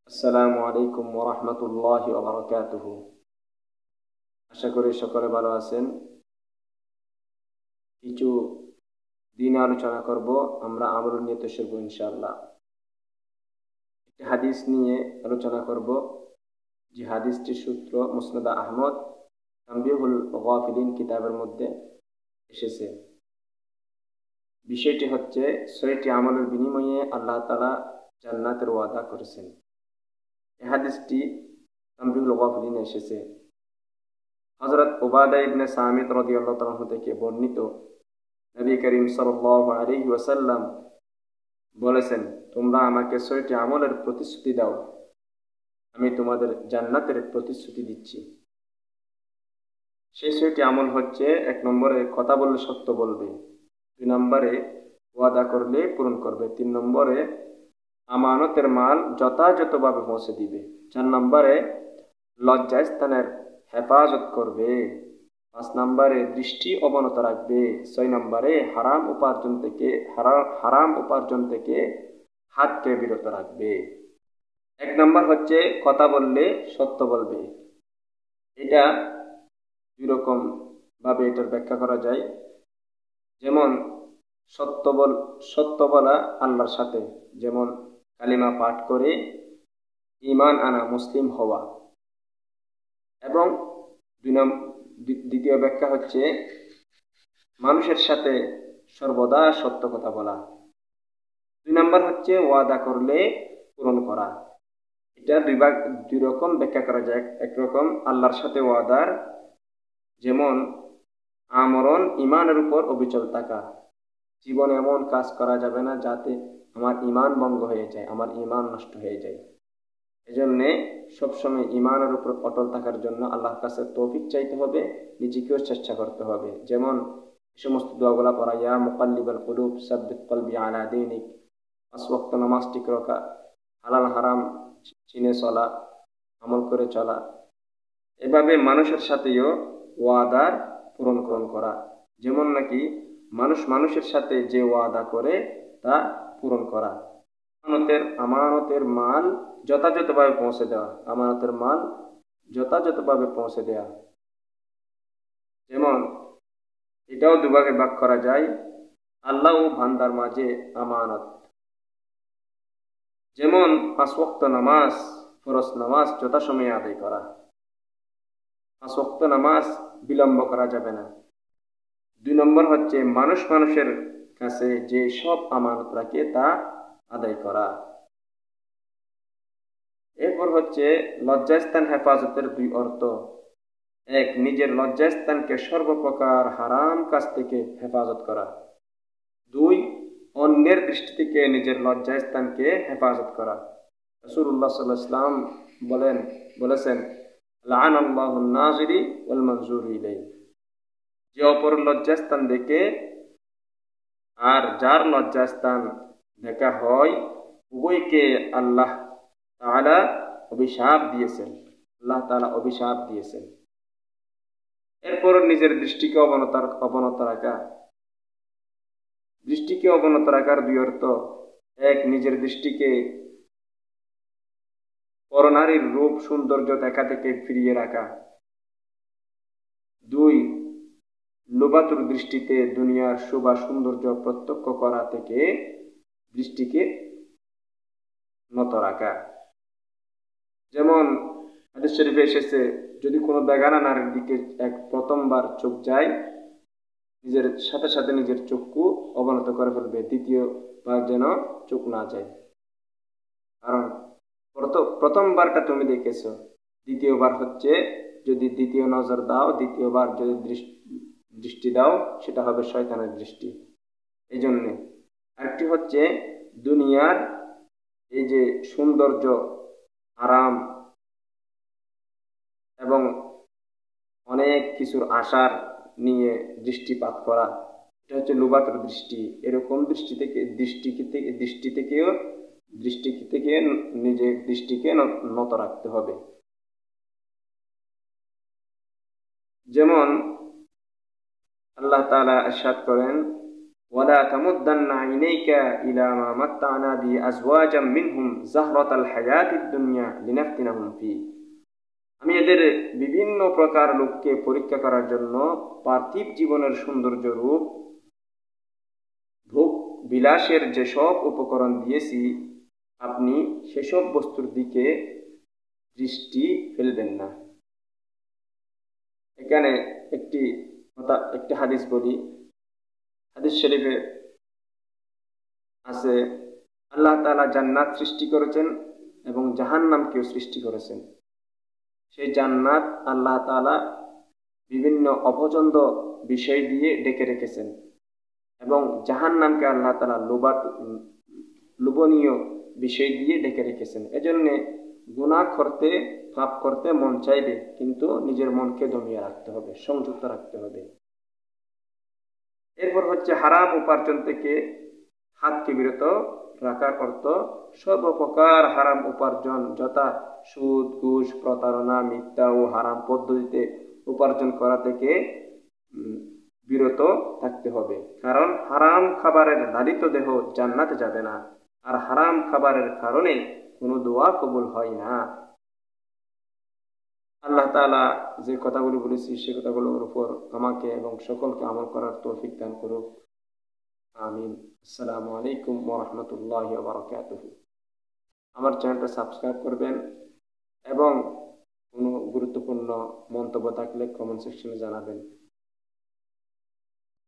আসসালামু আলাইকুম ওয়া রাহমাতুল্লাহি ওয়া বারাকাতুহু। আশা করি সকলে ভালো আছেন। কিছু দিন আলোচনা করব, আমরা আমল নিয়ে তশরিফ ইনশাআল্লাহ। একটি হাদিস নিয়ে আলোচনা করব, যে হাদিসটির সূত্র মুসনাদ আহমদ তানবীহুল গাফিলিন কিতাবের মধ্যে এসেছে। বিষয়টি হচ্ছে, 6টি আমলের বিনিময়ে আল্লাহ তাআলা জান্নাতের ওয়াদা করেছেন। এই হাদিসটি তানবীহুল গাফিলিনে এসেছে। হযরত উবাদা ইবনে সামিত রাদিয়াল্লাহু তাআলা থেকে বর্ণিত, নবী করিম সাল্লাল্লাহু আলাইহি ওয়াসাল্লাম বলেছেন, তোমরা আমাকে 6টি আমলের প্রতিশ্রুতি দাও, আমি তোমাদের জান্নাতের প্রতিশ্রুতি দিচ্ছি। সেই 6টি আমল হচ্ছে: 1 নম্বরে কথা বললে সত্য বলবে, 2 নম্বরে ওয়াদা করলে পূরণ করবে, 3 নম্বরে আমানতের মাল যথাযথভাবে পৌঁছে দিবে, 4 নম্বরে লজ্জাস্থানের হেফাজত করবে, 5 নম্বরে দৃষ্টি অবনত রাখবে, 6 নম্বরে হারাম উপার্জন থেকে হাতকে বিরত রাখবে। 1 নম্বর হচ্ছে কথা বললে সত্য বলবে। এটা দুই রকম ভাবে এটার ব্যাখ্যা করা যায়। যেমন সত্য বলা আল্লাহর সাথে, যেমন কালিমা পাঠ করে ঈমান আনা, মুসলিম হওয়া। এবং দ্বিতীয় ব্যাখ্যা হচ্ছে মানুষের সাথে সর্বদা সত্য কথা বলা। 2 নম্বর হচ্ছে ওয়াদা করলে পূরণ করা। এটা দুই রকম ব্যাখ্যা করা যায়। একরকম আল্লাহর সাথে ওয়াদার, যেমন আমরণ ইমানের উপর অবিচল থাকা, জীবনে এমন কাজ করা যাবে না যাতে আমার ইমান ভঙ্গ হয়ে যায়, আমার ইমান নষ্ট হয়ে যায়। এজন্য সবসময় ইমানের উপর অটল থাকার জন্য আল্লাহর কাছে তৌফিক চাইতে হবে, নিজেকেও চেষ্টা করতে হবে। যেমন এই সমস্ত দোয়াগুলা পড়া, ইয়া মুকাল্লিবাল কুলুব সাব্বিত কলবি আলা দীনিক, 5 ওয়াক্ত নামাজ ঠিক রাখা, হালাল হারাম চিনে চলা, আমল করে চলা। এভাবে মানুষের সাথেও ওয়াদার পূরণ করা, যেমন নাকি মানুষের সাথে যে ওয়াদা করে তা পূরণ করা। আমানতের মাল যথাযথভাবে পৌঁছে দেওয়া, আমানতের মাল যথাযথভাবে পৌঁছে দেওয়া। যেমন এটাও দুভাগে ভাগ করা যায়, আল্লাহ ও বান্দার মাঝে আমানত। যেমন 5 ওয়াক্ত নামাজ, ফরজ নামাজ যথাসময়ে আদায় করা। 5 ওয়াক্ত নামাজ বিলম্ব করা যাবে না। 2 নম্বর হচ্ছে মানুষের কাছে যে সব আমানত রাখে তা আদায় করা। এরপর হচ্ছে লজ্জাস্থান হেফাজতের 2 অর্থ। 1, নিজের লজ্জাস্থানকে সর্বপ্রকার হারাম কাজ থেকে হেফাজত করা। 2, অন্যের দৃষ্টি থেকে নিজের লজ্জাস্থানকে হেফাজত করা। রাসূলুল্লাহ সাল্লাল্লাহু আলাইহি ওয়াসাল্লাম বলেছেন, লাআনাল্লাহুন নাযিরি ওয়াল মানজুরি ইলাইহি, যে অপর লজ্জাস্থান দেখে আর যার লজ্জাস্থান দেখা হয়, উভয়কে আল্লাহ তাআলা অভিশাপ দিয়েছেন। এরপর নিজের দৃষ্টিকে অবনত রাখা। দৃষ্টিকে অবনত রাখার 2 অর্থ। 1, নিজের দৃষ্টিকে পরনারীর রূপ সৌন্দর্য দেখা থেকে ফিরিয়ে রাখা। 2, লোবাতুর দৃষ্টিতে দুনিয়ার শোভা সৌন্দর্য প্রত্যক্ষ করা থেকে দৃষ্টিকে নত রাখা। যেমন হাদিস শরীফে এসেছে, যদি কোনো বেগানা নারীর দিকে প্রথমবার চোখ যায়, নিজের সাথে সাথে নিজের চক্ষু অবনত করে ফেলবে, দ্বিতীয়বার যেন চোখ না যায়। কারণ প্রথমবারটা তুমি দেখেছ, দ্বিতীয়বার হচ্ছে যদি দ্বিতীয় নজর দাও, দ্বিতীয়বার যদি দৃষ্টি দাও, সেটা হবে শয়তানের দৃষ্টি। এই জন্যে আরেকটি হচ্ছে দুনিয়ার এই যে সৌন্দর্য, আরাম এবং অনেক কিছুর আশার নিয়ে দৃষ্টিপাত করা, এটা হচ্ছে লোবাতুর দৃষ্টি। এরকম দৃষ্টি থেকে নিজের দৃষ্টিকে নত রাখতে হবে। যেমন আল্লাহ তাআলা ইরশাদ করেন, ওয়ালা তামুদ্দান্না আইনাইকা ইলা মা মাত্তা'না বি আজওয়াজাম মিনহুম যাহরাতাল হায়াতিদ দুনিয়া লিনাফতিনাহুম ফি। আমি এদের বিভিন্ন প্রকার লোককে পরীক্ষা করার জন্য পার্থিব জীবনের সৌন্দর্য রূপ ভোগ বিলাসের যেসব উপকরণ দিয়েছি, আপনি সেসব বস্তুর দিকে দৃষ্টি ফেলবেন না। এখানে একটি হাদিস বলি। হাদিস শরীফে আছে, আল্লাহ তাআলা জান্নাত সৃষ্টি করেছেন এবং জাহান্নামকেও সৃষ্টি করেছেন। সেই জান্নাত আল্লাহ তাআলা বিভিন্ন অপছন্দ বিষয় দিয়ে ডেকে রেখেছেন এবং জাহান্নামকে আল্লাহ তাআলা লোভনীয় বিষয় দিয়ে ডেকে রেখেছেন। এজন্যে গুনাহ করতে, পাপ করতে মন চাইবে, কিন্তু নিজের মনকে দমিয়ে রাখতে হবে, সংযুক্ত রাখতে হবে। এরপর হচ্ছে হারাম উপার্জন থেকে হাতকে বিরত রাখার অর্থ সর্বপ্রকার হারাম উপার্জন, যথা সুদ, ঘুষ, প্রতারণা, মিথ্যা ও হারাম পদ্ধতিতে উপার্জন করা থেকে বিরত থাকতে হবে। কারণ হারাম খাবারের লালিত দেহ জান্নাতে যাবে না, আর হারাম খাবারের কারণে কোনো দোয়া কবুল হয় না। আল্লাহ তাআলা যে কথাগুলো বলেছি সে কথাগুলোর উপর আমাকে এবং সকলকে আমল করার তৌফিক দান করুক। আমিন। আসসালামু আলাইকুম ওয়া রাহমাতুল্লাহি ওয়া বারাকাতুহু। আমার চ্যানেলটা সাবস্ক্রাইব করবেন এবং কোনো গুরুত্বপূর্ণ মন্তব্য থাকলে কমেন্ট সেকশনে জানাবেন।